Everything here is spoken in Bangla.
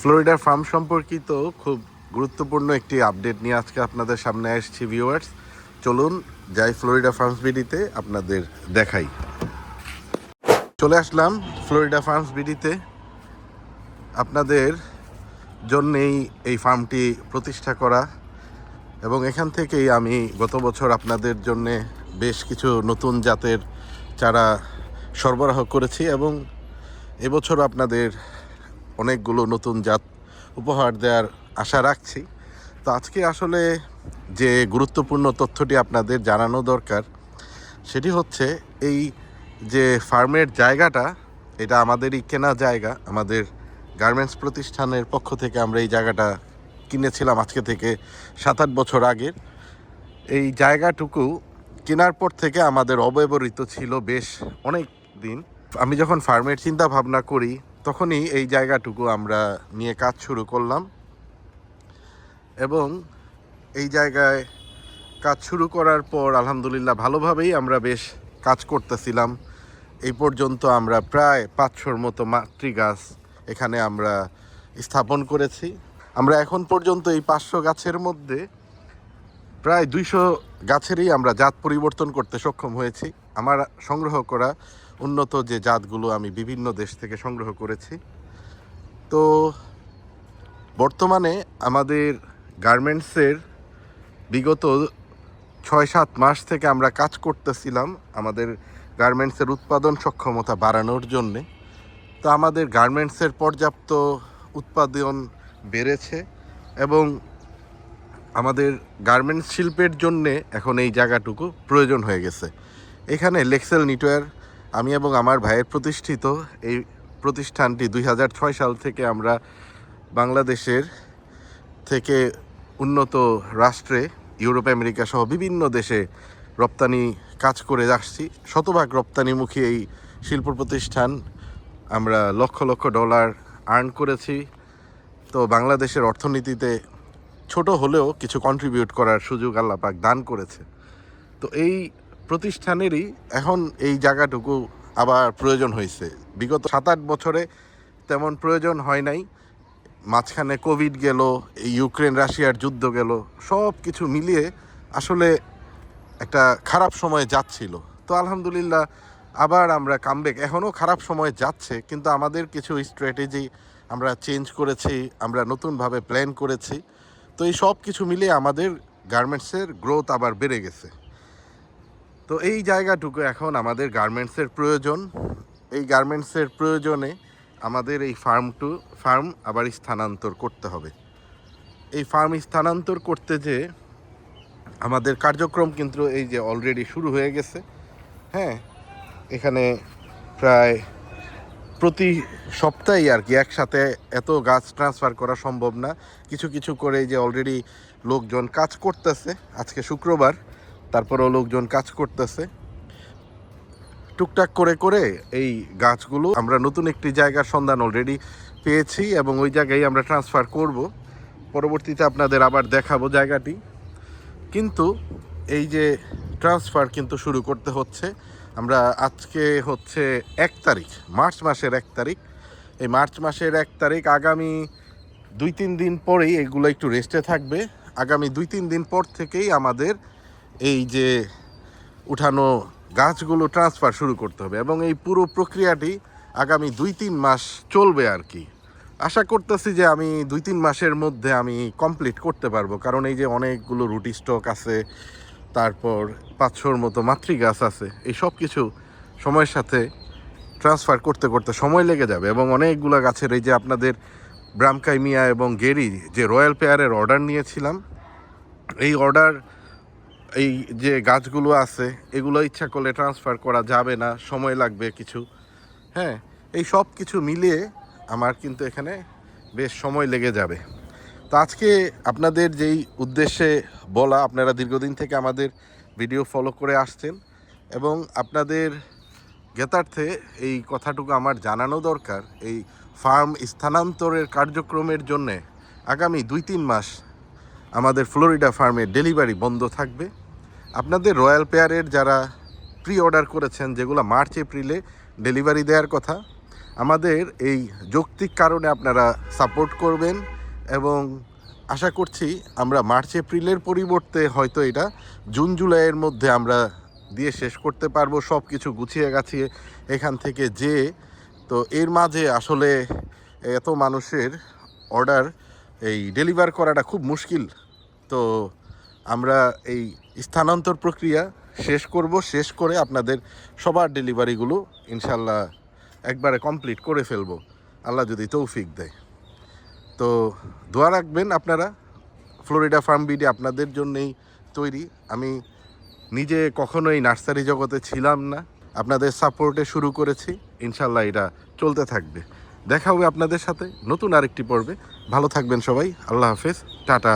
ফ্লোরিডা ফার্ম সম্পর্কিত খুব গুরুত্বপূর্ণ একটি আপডেট নিয়ে আজকে আপনাদের সামনে আসছি ভিউয়ার্স। চলুন যাই ফ্লোরিডা ফার্মস বিডিতে আপনাদের দেখাই। চলে আসলাম ফ্লোরিডা ফার্মস বিডিতে। আপনাদের জন্যেই এই ফার্মটি প্রতিষ্ঠা করা এবং এখান থেকেই আমি গত বছর আপনাদের জন্যে বেশ কিছু নতুন জাতের চারা সরবরাহ করেছি এবং এবছর আপনাদের অনেকগুলো নতুন জাত উপহার দেওয়ার আশা রাখছি। তো আজকে আসলে যে গুরুত্বপূর্ণ তথ্যটি আপনাদের জানানো দরকার সেটি হচ্ছে এই যে ফার্মের জায়গাটা, এটা আমাদেরই কেনা জায়গা। আমাদের গার্মেন্টস প্রতিষ্ঠানের পক্ষ থেকে আমরা এই জায়গাটা কিনেছিলাম আজকে থেকে 7-8 বছর আগের। এই জায়গাটুকু কেনার পর থেকে আমাদের অব্যবহৃত ছিল বেশ অনেক দিন। আমি যখন ফার্মের চিন্তা ভাবনা করি তখনই এই জায়গাটুকু আমরা নিয়ে কাজ শুরু করলাম এবং এই জায়গায় কাজ শুরু করার পর আলহামদুলিল্লাহ ভালোভাবেই আমরা বেশ কাজ করতেছিলাম। এই পর্যন্ত আমরা প্রায় 500-র মতো মাতৃ গাছ এখানে আমরা স্থাপন করেছি। আমরা এখন পর্যন্ত এই 500 গাছের মধ্যে প্রায় 200 গাছেরই আমরা জাত পরিবর্তন করতে সক্ষম হয়েছি। আমার সংগ্রহ করা উন্নত যে জাতগুলো আমি বিভিন্ন দেশ থেকে সংগ্রহ করেছি। তো বর্তমানে আমাদের গার্মেন্টসের বিগত 6-7 মাস থেকে আমরা কাজ করতেছিলাম আমাদের গার্মেন্টসের উৎপাদন সক্ষমতা বাড়ানোর জন্যে। তো আমাদের গার্মেন্টসের পর্যাপ্ত উৎপাদন বেড়েছে এবং আমাদের গার্মেন্টস শিল্পের জন্যে এখন এই জায়গাটুকু প্রয়োজন হয়ে গেছে। এখানে লেক্সেল নিটওয়্যার, আমি এবং আমার ভাইয়ের প্রতিষ্ঠিত এই প্রতিষ্ঠানটি 2006 সাল থেকে আমরা বাংলাদেশের থেকে উন্নত রাষ্ট্রে, ইউরোপ আমেরিকা সহ বিভিন্ন দেশে রপ্তানি কাজ করে আসছি। শতভাগ রপ্তানিমুখী এই শিল্প প্রতিষ্ঠান, আমরা লক্ষ লক্ষ ডলার আর্ন করেছি। তো বাংলাদেশের অর্থনীতিতে ছোট হলেও কিছু কন্ট্রিবিউট করার সুযোগ আল্লাহ পাক দান করেছে। তো এই প্রতিষ্ঠানেরই এখন এই জায়গাটুকু আবার প্রয়োজন হয়েছে। বিগত 7-8 বছরে তেমন প্রয়োজন হয় নাই। মাঝখানে কোভিড গেল, এই ইউক্রেন রাশিয়ার যুদ্ধ গেল, সব কিছু মিলিয়ে আসলে একটা খারাপ সময় যাচ্ছিল। তো আলহামদুলিল্লাহ আবার আমরা কামব্যাক। এখনও খারাপ সময় যাচ্ছে কিন্তু আমাদের কিছু স্ট্র্যাটেজি আমরা চেঞ্জ করেছি, আমরা নতুনভাবে প্ল্যান করেছি। তো এই সব কিছু মিলিয়ে আমাদের গার্মেন্টসের গ্রোথ আবার বেড়ে গেছে। তো এই জায়গাটুকু এখন আমাদের গার্মেন্টসের প্রয়োজন। এই গার্মেন্টসের প্রয়োজনে আমাদের এই ফার্ম আবার স্থানান্তর করতে হবে। এই ফার্ম স্থানান্তর করতে যে আমাদের কার্যক্রম কিন্তু এই যে অলরেডি শুরু হয়ে গেছে। হ্যাঁ, এখানে প্রায় প্রতি সপ্তাহেই আর কি একসাথে এত গাছ ট্রান্সফার করা সম্ভব না। কিছু কিছু করে যে অলরেডি লোকজন কাজ করতেছে। আজকে শুক্রবার, তারপরেও লোকজন কাজ করতেছে টুকটাক করে করে। এই গাছগুলো আমরা নতুন একটি জায়গার সন্ধান অলরেডি পেয়েছি এবং ওই জায়গায় আমরা ট্রান্সফার করব। পরবর্তীতে আপনাদের আবার দেখাবো জায়গাটি। কিন্তু এই যে ট্রান্সফার কিন্তু শুরু করতে হচ্ছে। আমরা আজকে হচ্ছে 1 তারিখ, মার্চ মাসের 1 তারিখ। এই মার্চ মাসের 1 তারিখ, আগামী 2-3 দিন পরেই এগুলো একটু রেস্টে থাকবে। আগামী 2-3 দিন পর থেকেই আমাদের এই যে উঠানো গাছগুলো ট্রান্সফার শুরু করতে হবে এবং এই পুরো প্রক্রিয়াটি আগামী 2-3 মাস চলবে আর কি। আশা করতেছি যে আমি 2-3 মাসের মধ্যে আমি কমপ্লিট করতে পারবো, কারণ এই যে অনেকগুলো রুটি স্টক আছে, তারপর 500-র মতো মাতৃ গাছ আছে। এই সব কিছু সময়ের সাথে ট্রান্সফার করতে করতে সময় লেগে যাবে এবং অনেকগুলো গাছের এই যে আপনাদের ব্রামকাইমিয়া এবং গেরি যে রয়্যাল পেয়ারের অর্ডার নিয়েছিলাম, এই অর্ডার এই যে গাছগুলো আছে এগুলো ইচ্ছা করলে ট্রান্সফার করা যাবে না, সময় লাগবে কিছু। হ্যাঁ, এই সব কিছু মিলিয়ে আমার কিন্তু এখানে বেশ সময় লেগে যাবে। তো আজকে আপনাদের যেই উদ্দেশ্যে বলা, আপনারা দীর্ঘদিন থেকে আমাদের ভিডিও ফলো করে আসছেন এবং আপনাদের জ্ঞাতার্থে এই কথাটুকু আমার জানানো দরকার। এই ফার্ম স্থানান্তরের কার্যক্রমের জন্যে আগামী 2-3 মাস আমাদের ফ্লোরিডা ফার্মে ডেলিভারি বন্ধ থাকবে। আপনাদের রয়্যাল পেয়ারের যারা প্রি অর্ডার করেছেন, যেগুলো মার্চ এপ্রিলে ডেলিভারি দেওয়ার কথা, আমাদের এই যৌক্তিক কারণে আপনারা সাপোর্ট করবেন এবং আশা করছি আমরা মার্চ এপ্রিলের পরিবর্তে হয়তো এটা জুন জুলাইয়ের মধ্যে আমরা দিয়ে শেষ করতে পারবো, সব কিছু গুছিয়ে গাছিয়ে এখান থেকে যে। তো এর মাঝে আসলে এত মানুষের অর্ডার এই ডেলিভার করাটা খুব মুশকিল। তো আমরা এই স্থানান্তর প্রক্রিয়া শেষ করব, শেষ করে আপনাদের সবার ডেলিভারিগুলো ইনশাল্লাহ একবারে কমপ্লিট করে ফেলবো, আল্লাহ যদি তৌফিক দেয়। তো দোয়া রাখবেন আপনারা। ফ্লোরিডা ফার্ম বিডি আপনাদের জন্যেই তৈরি। আমি নিজে কখনোই নার্সারি জগতে ছিলাম না, আপনাদের সাপোর্টে শুরু করেছি, ইনশাল্লাহ এটা চলতে থাকবে। দেখা হবে আপনাদের সাথে নতুন আরেকটি পর্বে। ভালো থাকবেন সবাই, আল্লাহ হাফেজ, টাটা।